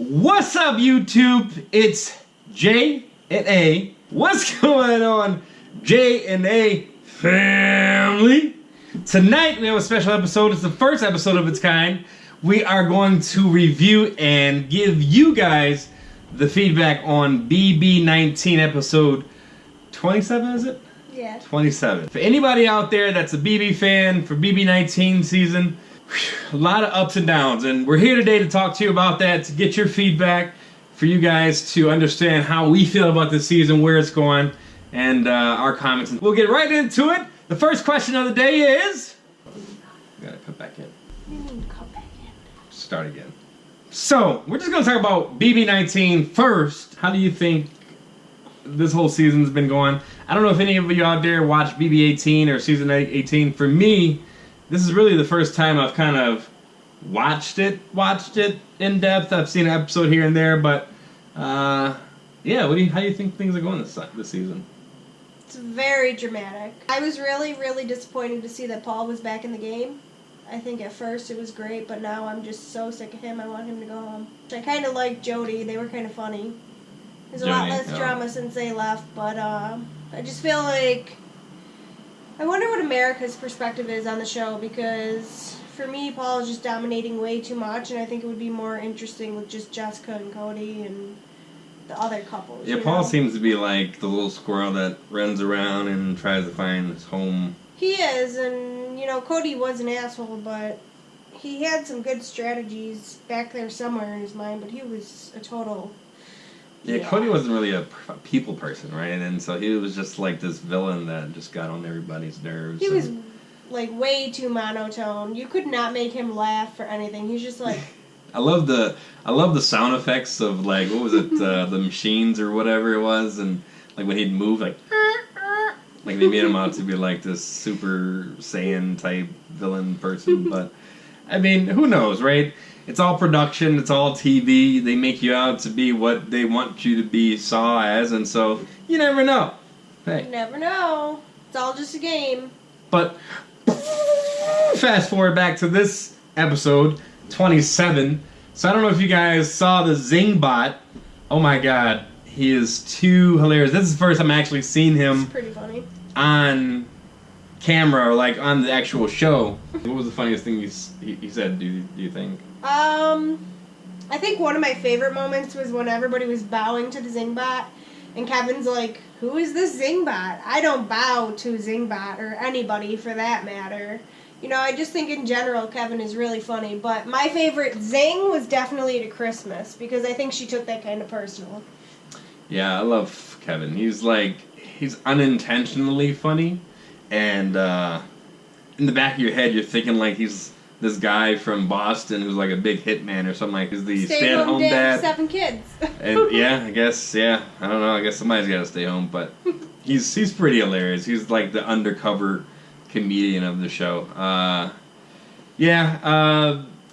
What's up, YouTube? It's J and A. What's going on, J and A family? Tonight we have a special episode. It's the first episode of its kind. We are going to review and give you guys the feedback on BB19 episode 27, is it? Yeah. 27. For anybody out there that's a BB fan for BB19 season, a lot of ups and downs, and we're here today to talk to you about that, to get your feedback, for you guys to understand how we feel about this season, where it's going, and our comments. We'll get right into it. The first question of the day is... We gotta cut back in. What do you mean cut back in? Start again. So, we're just gonna talk about BB19 first. How do you think this whole season's been going? I don't know if any of you out there watch BB18 or season 18. For me, this is really the first time I've kind of watched it in depth. I've seen an episode here and there, but yeah, how do you think things are going this season? It's very dramatic. I was really disappointed to see that Paul was back in the game. I think at first it was great, but now I'm just so sick of him. I want him to go home. I kind of like Jody. They were kind of funny. There's a lot less drama since they left, but I just feel like... I wonder what America's perspective is on the show, because for me, Paul is just dominating way too much, and I think it would be more interesting with just Jessica and Cody and the other couples. Yeah, Paul seems to be like the little squirrel that runs around and tries to find his home. He is, and Cody was an asshole, but he had some good strategies back there somewhere in his mind, but he was a total... Yeah, Cody wasn't really a people person, right? And so he was just like this villain that just got on everybody's nerves. He was like way too monotone. You could not make him laugh for anything. He's just like... I love the sound effects of, like, what was it, the machines or whatever it was, and like when he'd move, like they made him out to be like this Super Saiyan type villain person. But I mean, who knows, right? It's all production, it's all TV. They make you out to be what they want you to be saw as, and so you never know. Hey. You never know. It's all just a game. But fast forward back to this episode 27. So I don't know if you guys saw the Zingbot. Oh my god, he is too hilarious. This is the first time I actually seen him. It's pretty funny. On camera, or like on the actual show. What was the funniest thing he said, do you think? I think one of my favorite moments was when everybody was bowing to the Zingbot, and Kevin's like, "Who is this Zingbot? I don't bow to Zingbot, or anybody for that matter." I just think in general Kevin is really funny, but my favorite zing was definitely to Christmas, because I think she took that kind of personal. Yeah, I love Kevin. He's unintentionally funny, and in the back of your head you're thinking like he's this guy from Boston who's like a big hitman or something, like he's the stay-at-home dad. 7 kids. And yeah, I guess, I don't know, I guess somebody's got to stay home, but he's pretty hilarious. He's like the undercover comedian of the show.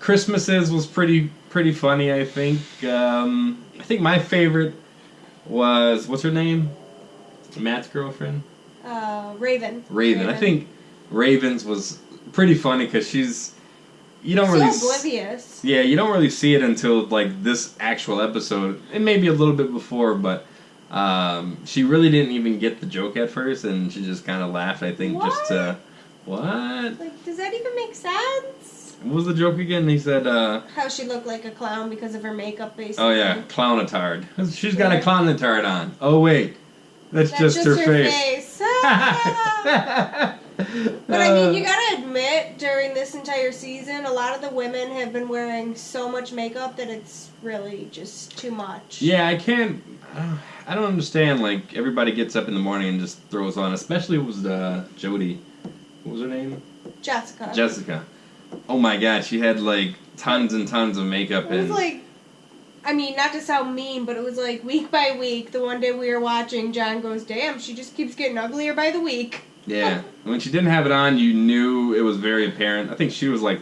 Christmases was pretty funny, I think. I think my favorite was, what's her name? Matt's girlfriend? Raven. I think Raven's was pretty funny because she's... You don't so really oblivious. Yeah, you don't really see it until like this actual episode, and maybe a little bit before, but she really didn't even get the joke at first, and she just kind of laughed, I think, just to... What? Like, does that even make sense? What was the joke again? He said, how she looked like a clown because of her makeup, basically. Oh yeah, clownatard. She's got a clownatard on. Oh wait, that's just her face. But I mean, you gotta admit, during this entire season, a lot of the women have been wearing so much makeup that it's really just too much. Yeah, I don't understand, like, everybody gets up in the morning and just throws on, especially it was Jody. What was her name? Jessica. Oh my god, she had like tons and tons of makeup. It was like, I mean, not to sound mean, but it was like week by week. The one day we were watching, John goes, "Damn, she just keeps getting uglier by the week." Yeah, when she didn't have it on, you knew it was very apparent. I think she was like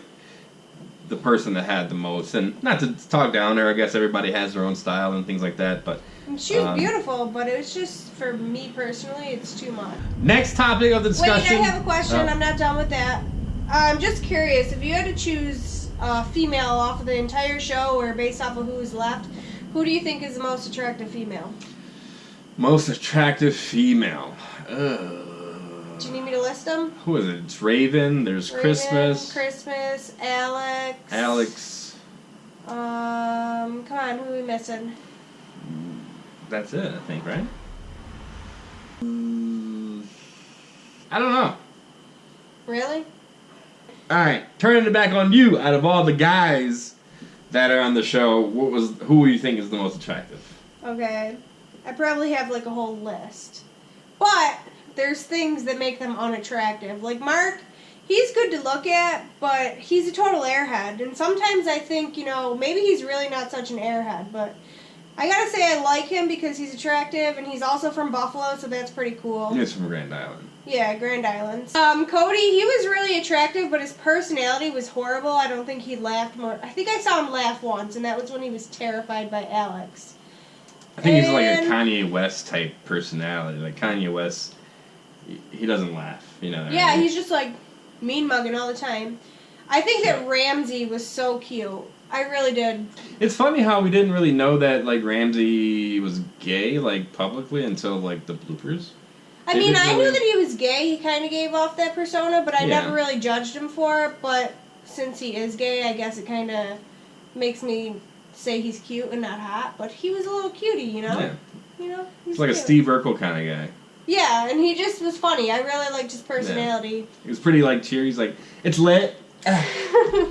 the person that had the most, and not to talk down her, I guess everybody has their own style and things like that, but... And she was beautiful, but it was just, for me personally, it's too much. Next topic of the discussion... Wait, I have a question. I'm not done with that. I'm just curious, if you had to choose female off of the entire show or based off of who's left, who do you think is the most attractive female? Most attractive female. Do you need me to list them? Who is it? It's Raven. There's Christmas, Alex. Alex. Come on, who are we missing? That's it, I think, right? I don't know. Really? Alright, turning it back on you. Out of all the guys that are on the show, who do you think is the most attractive? Okay. I probably have like a whole list. But there's things that make them unattractive. Like Mark, he's good to look at, but he's a total airhead. And sometimes I think, maybe he's really not such an airhead, but I gotta say I like him because he's attractive and he's also from Buffalo, so that's pretty cool. He's from Grand Island. Yeah, Grand Island. Cody, he was really attractive, but his personality was horrible. I don't think he laughed more. I think I saw him laugh once, and that was when he was terrified by Alex. I think he's like a Kanye West type personality. Like Kanye West, he doesn't laugh, Yeah, right? he's just like mean mugging all the time. I think that Ramsey was so cute. I really did. It's funny how we didn't really know that like Ramsey was gay like publicly until like the bloopers. I mean, I knew that he was gay. He kind of gave off that persona, but I Yeah. never really judged him for it. But since he is gay, I guess it kind of makes me say he's cute and not hot. But he was a little cutie, Yeah. He's like cute. a Steve Urkel kind of guy. Yeah, and he just was funny. I really liked his personality. He was pretty like cheery. He's like, it's lit.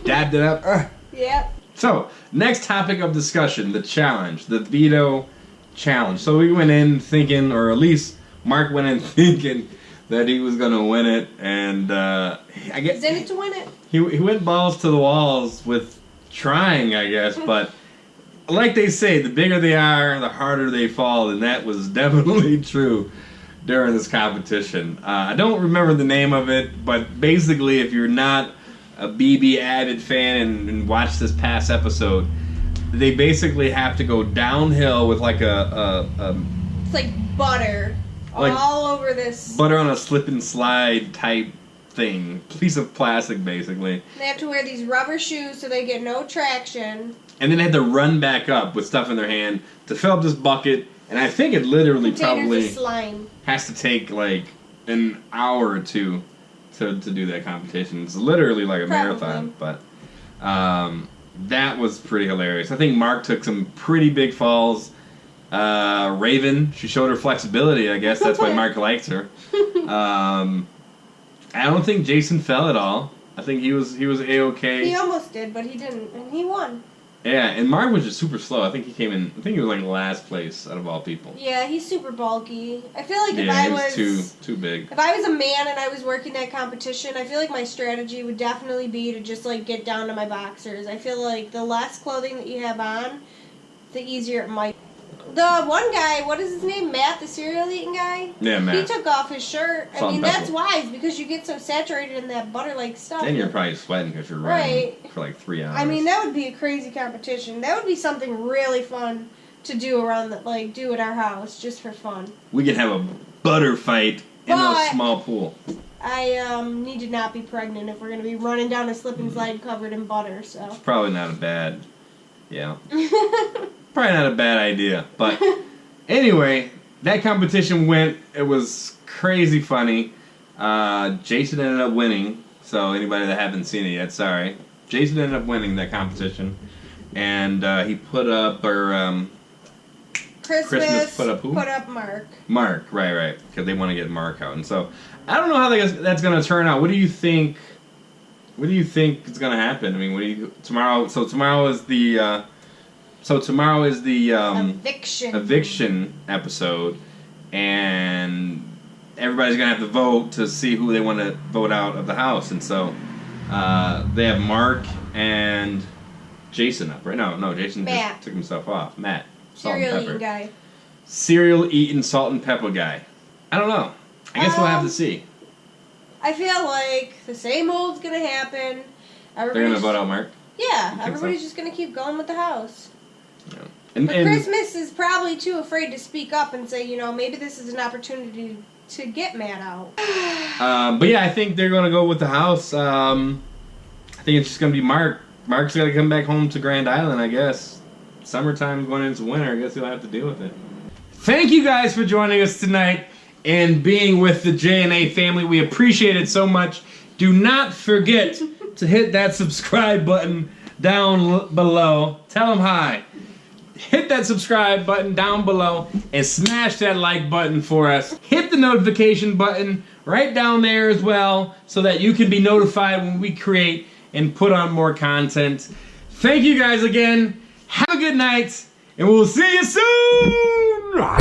Dabbed it up. Yep. So, next topic of discussion, the challenge, the veto challenge. So we went in thinking, or at least Mark went in thinking that he was going to win it, and I guess He's in it to win it. he went balls to the walls with trying, I guess, but like they say, the bigger they are, the harder they fall, and that was definitely true during this competition. I don't remember the name of it, but basically, if you're not a BB avid fan and watch this past episode, they basically have to go downhill with like It's like butter Like all over this. butter on a slip and slide type thing, piece of plastic basically, They have to wear these rubber shoes so they get no traction. and then they had to run back up with stuff in their hand to fill up this bucket. And I think it literally Containers probably of slime. has to take like an hour or two to do that competition. It's literally like a marathon, but that was pretty hilarious. I think Mark took some pretty big falls. Raven, she showed her flexibility, I guess. That's why Mark likes her. I don't think Jason fell at all. I think he was A-okay. He almost did, but he didn't, and he won. Yeah, and Mark was just super slow. I think he was like last place out of all people. Yeah, he's super bulky. I feel like if Yeah, I he was was too big. If I was a man and I was working that competition, I feel like my strategy would definitely be to just like get down to my boxers. I feel like the less clothing that you have on, the easier it might. The one guy, what is his name? Matt, the cereal eating guy? Yeah, Matt. He took off his shirt. Salt I mean, and that's pepper. wise because you get so saturated in that butter-like stuff. Then you're probably sweating because you're running Right. for like 3 hours. I mean, that would be a crazy competition. That would be something really fun to do do at our house, just for fun. We could have a butter fight in a But- small pool. I need to not be pregnant if we're going to be running down a slip and slide covered in butter, so. Probably not a bad, probably not a bad idea. But anyway, that competition went. It was crazy funny. Jason ended up winning. So anybody that haven't seen it yet, sorry. Jason ended up winning that competition, and he put up Christmas put up who? Put up Mark. Mark, right, because they want to get Mark out, and so I don't know how that's going to turn out. What do you think? What do you think is going to happen? I mean, tomorrow? So tomorrow is the eviction episode, and everybody's going to have to vote to see who they want to vote out of the house, and so they have Mark and Jason up, right? No, Jason Matt. just took himself off. Matt, salt and Cereal pepper. eating guy. Cereal eating salt and pepper guy. I don't know. I guess we'll have to see. I feel like the same old's going to happen. They're going to vote out Mark? Yeah, so? everybody's just going to keep going with the house. Yeah. And Christmas is probably too afraid to speak up and say, maybe this is an opportunity to get Matt out. but yeah, I think they're going to go with the house. I think it's just going to be Mark Mark's got to come back home to Grand Island, I guess. Summertime going into winter, I guess he'll have to deal with it. Thank you guys for joining us tonight and being with the J&A family. We appreciate it so much. Do not forget to hit that subscribe button down below. Tell them hi. Hit that subscribe button down below and smash that like button for us. Hit the notification button right down there as well so that you can be notified when we create and put on more content. Thank you guys again. Have a good night, and we'll see you soon!